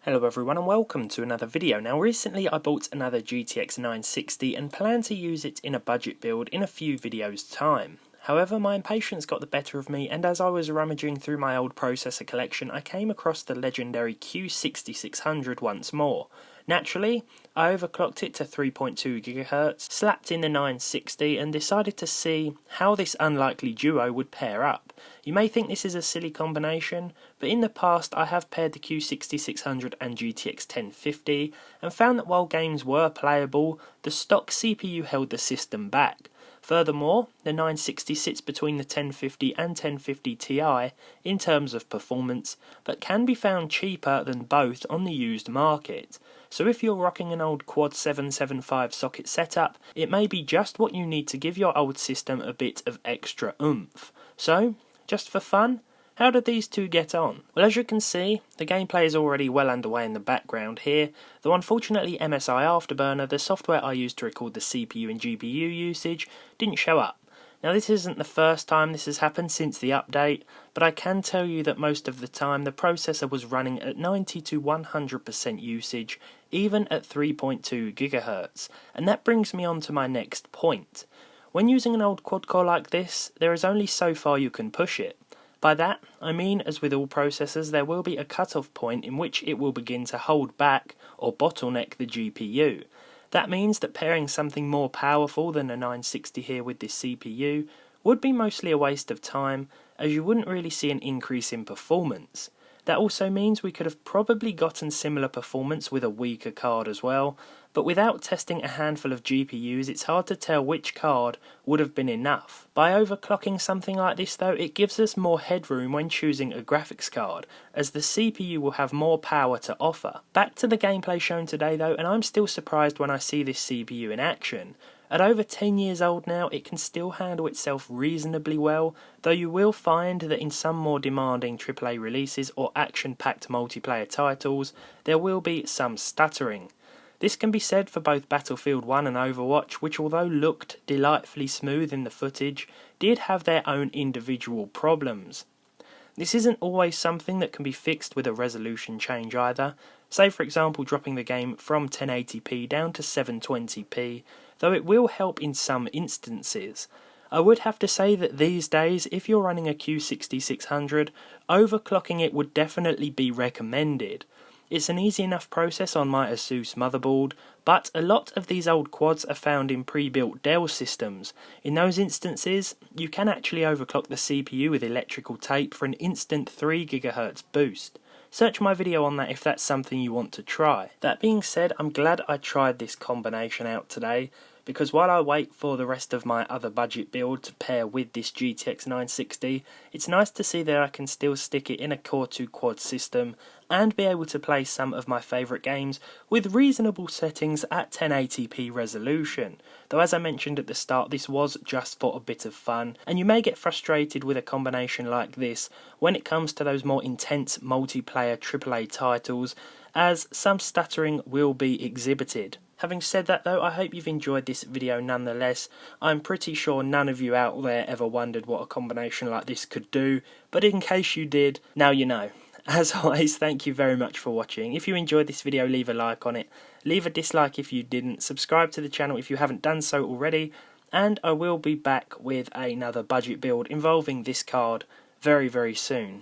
Hello everyone and welcome to another video. Now recently I bought another GTX 960 and plan to use it in a budget build in a few videos time. However, my impatience got the better of me, and as I was rummaging through my old processor collection I came across the legendary Q6600 once more. Naturally, I overclocked it to 3.2GHz, slapped in the 960 and decided to see how this unlikely duo would pair up. You may think this is a silly combination, but in the past I have paired the Q6600 and GTX 1050 and found that while games were playable, the stock CPU held the system back. Furthermore, the 960 sits between the 1050 and 1050 Ti in terms of performance, but can be found cheaper than both on the used market. So if you're rocking an old Quad 775 socket setup, it may be just what you need to give your old system a bit of extra oomph. So, just for fun, how did these two get on? Well, as you can see, the gameplay is already well underway in the background here, though unfortunately MSI Afterburner, the software I used to record the CPU and GPU usage, didn't show up. Now this isn't the first time this has happened since the update, but I can tell you that most of the time the processor was running at 90 to 100% usage, even at 3.2 GHz, and that brings me on to my next point. When using an old quad-core like this, there is only so far you can push it. By that, I mean, as with all processors, there will be a cut-off point in which it will begin to hold back or bottleneck the GPU. That means that pairing something more powerful than a 960 here with this CPU would be mostly a waste of time, as you wouldn't really see an increase in performance. That also means we could have probably gotten similar performance with a weaker card as well, but without testing a handful of GPUs it's hard to tell which card would have been enough. By overclocking something like this though, it gives us more headroom when choosing a graphics card, as the CPU will have more power to offer. Back to the gameplay shown today though, and I'm still surprised when I see this CPU in action. At over 10 years old now, it can still handle itself reasonably well, though you will find that in some more demanding AAA releases or action-packed multiplayer titles, there will be some stuttering. This can be said for both Battlefield 1 and Overwatch, which although looked delightfully smooth in the footage, did have their own individual problems. This isn't always something that can be fixed with a resolution change either, say for example dropping the game from 1080p down to 720p, though it will help in some instances. I would have to say that these days, if you're running a Q6600, overclocking it would definitely be recommended. It's an easy enough process on my Asus motherboard, but a lot of these old quads are found in pre-built Dell systems. In those instances, you can actually overclock the CPU with electrical tape for an instant 3 GHz boost. Search my video on that if that's something you want to try. That being said, I'm glad I tried this combination out today, because while I wait for the rest of my other budget build to pair with this GTX 960, it's nice to see that I can still stick it in a Core 2 quad system and be able to play some of my favourite games with reasonable settings at 1080p resolution. Though as I mentioned at the start, this was just for a bit of fun, and you may get frustrated with a combination like this when it comes to those more intense multiplayer AAA titles, as some stuttering will be exhibited. Having said that though, I hope you've enjoyed this video nonetheless. I'm pretty sure none of you out there ever wondered what a combination like this could do, but in case you did, now you know. As always, thank you very much for watching. If you enjoyed this video, leave a like on it, leave a dislike if you didn't, subscribe to the channel if you haven't done so already, and I will be back with another budget build involving this card very, very soon.